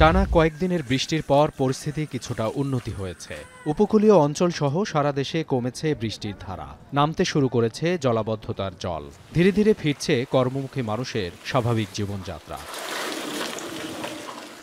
টানা কয়েকদিনের বৃষ্টির পর পরিস্থিতি কিছুটা উন্নতি হয়েছে। উপকূলীয় অঞ্চলসহ সারা দেশে কমেছে বৃষ্টির ধারা, নামতে শুরু করেছে জলাবদ্ধতার জল। ধীরে ধীরে ফিরছে কর্মমুখী মানুষের স্বাভাবিক জীবনযাত্রা।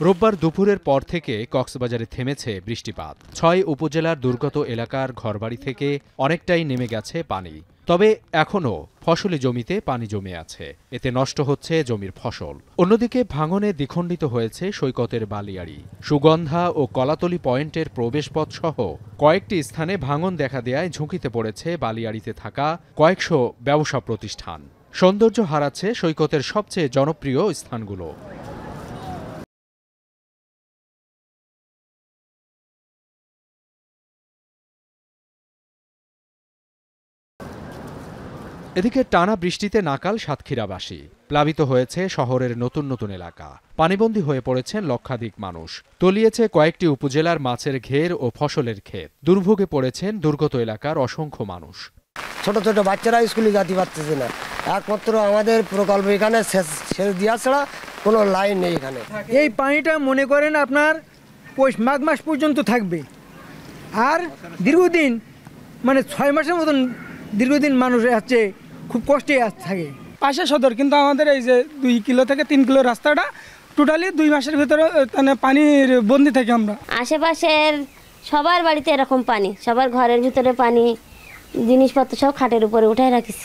রোববার দুপুরের পর থেকে কক্সবাজারে থেমেছে বৃষ্টিপাত। ৬ উপজেলার দুর্গত এলাকার ঘরবাড়ি থেকে অনেকটাই নেমে গেছে পানি। তবে এখনও ফসলি জমিতে পানি জমে আছে, এতে নষ্ট হচ্ছে জমির ফসল। অন্যদিকে ভাঙনে দ্বিখণ্ডিত হয়েছে সৈকতের বালিয়াড়ি। সুগন্ধা ও কলাতলি পয়েন্টের প্রবেশপথ সহ কয়েকটি স্থানে ভাঙন দেখা দেয়ায় ঝুঁকিতে পড়েছে বালিয়াড়িতে থাকা কয়েকশো ব্যবসা প্রতিষ্ঠান। সৌন্দর্য হারাচ্ছে সৈকতের সবচেয়ে জনপ্রিয় স্থানগুলো। এদিকে টানা বৃষ্টিতে নাকাল সাতক্ষীরাবাসী। প্লাবিত হয়েছে শহরের নতুন নতুন এলাকা। পানিবন্দী হয়ে পড়েছেন লক্ষাধিক মানুষ। তলিয়েছে কয়েকটি উপজেলার মাছের ঘের ও ফসলের ক্ষেত। দুর্ভোগে পড়েছেন দুর্গত এলাকার অসংখ্য মানুষ। ছোট ছোট বাচ্চারা স্কুলে যেতে পারতেছে না। একমাত্র আমাদের প্রকল্প এখানে সেচ দেওয়া ছাড়া কোনো লাইন নেই এখানে। এই পানিটা মনে করেন আপনার পৌষ মাঘ মাস পর্যন্ত থাকবে, আর দীর্ঘদিন 6 মাসের মতন দীর্ঘদিন মানুষ আছে, খুব কষ্টে থাকে। পাশে সদর, কিন্তু আমাদের এই যে 2 কিলো থেকে 3 কিলো রাস্তাটা টোটালি 2 মাসের ভিতরে পানির বন্দি থাকি আমরা। আশেপাশের সবার বাড়িতে এরকম পানি, সবার ঘরের ভিতরে পানি, জিনিসপত্র সব খাটের উপরে উঠায় রাখিস।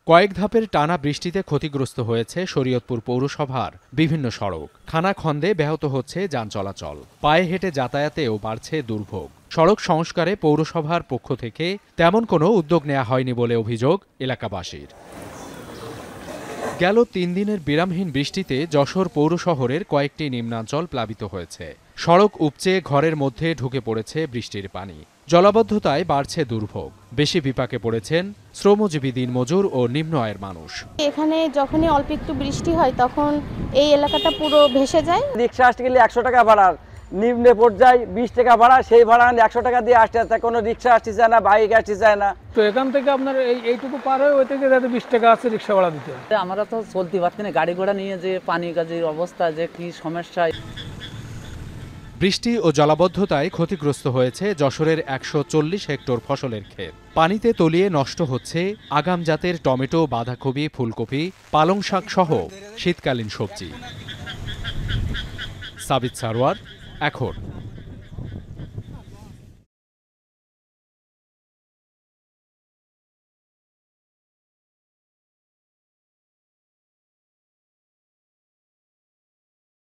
কয়েক ধাপের টানা বৃষ্টিতে ক্ষতিগ্রস্ত হয়েছে শরীয়তপুর পৌরসভার বিভিন্ন সড়ক। খানাখন্দে ব্যাহত হচ্ছে যান চলাচল। পায়ে হেঁটে যাতায়াতেও বাড়ছে দুর্ভোগ। সড়ক সংস্কারে পৌরসভার পক্ষ থেকে তেমন কোনো উদ্যোগ নেওয়া হয়নি বলে অভিযোগ এলাকাবাসীর। গেল 3 দিনের বিরামহীন বৃষ্টিতে যশোর পৌর শহরের কয়েকটি নিম্নাঞ্চল প্লাবিত হয়েছে। সড়ক উপচে ঘরের মধ্যে ঢুকে পড়েছে বৃষ্টির পানি। জলাবদ্ধতায় বাড়ছে দুর্ভোগ। বেশি বিপাকে পড়েছেন শ্রমজীবী দিনমজুর ও নিম্ন আয়ের মানুষ। এখানে যখনই অল্প একটু বৃষ্টি হয় তখন এই এলাকাটা পুরো ভেসে যায়। রিক্সা আসতে গেলে 100 টাকা ভাড়া, নিম্নে পর্যায়ে 20 টাকা ভাড়া, সেই ভাড়া 100 টাকা দিয়ে আসতে হয়। কোনো রিক্সা আসতে চায় না, বাইক আসতে চায় না। তো এখান থেকে আপনার এইটুকু পার হয়ে ওই থেকে 20 টাকা আছে রিক্সা ভাড়া দিতে। আমরা তো চলতে পারছি না, গাড়ি ঘোড়া নিয়ে যে পানি কাজের অবস্থা যে কি সমস্যা। বৃষ্টি ও জলাবদ্ধতায় ক্ষতিগ্রস্ত হয়েছে যশোরের 140 হেক্টর ফসলের ক্ষেত। পানিতে তলিয়ে নষ্ট হচ্ছে আগাম জাতের টমেটো, বাঁধাকপি, ফুলকপি, পালং শাক সহ শীতকালীন সবজি। সাবিত সারোয়ার, এখন।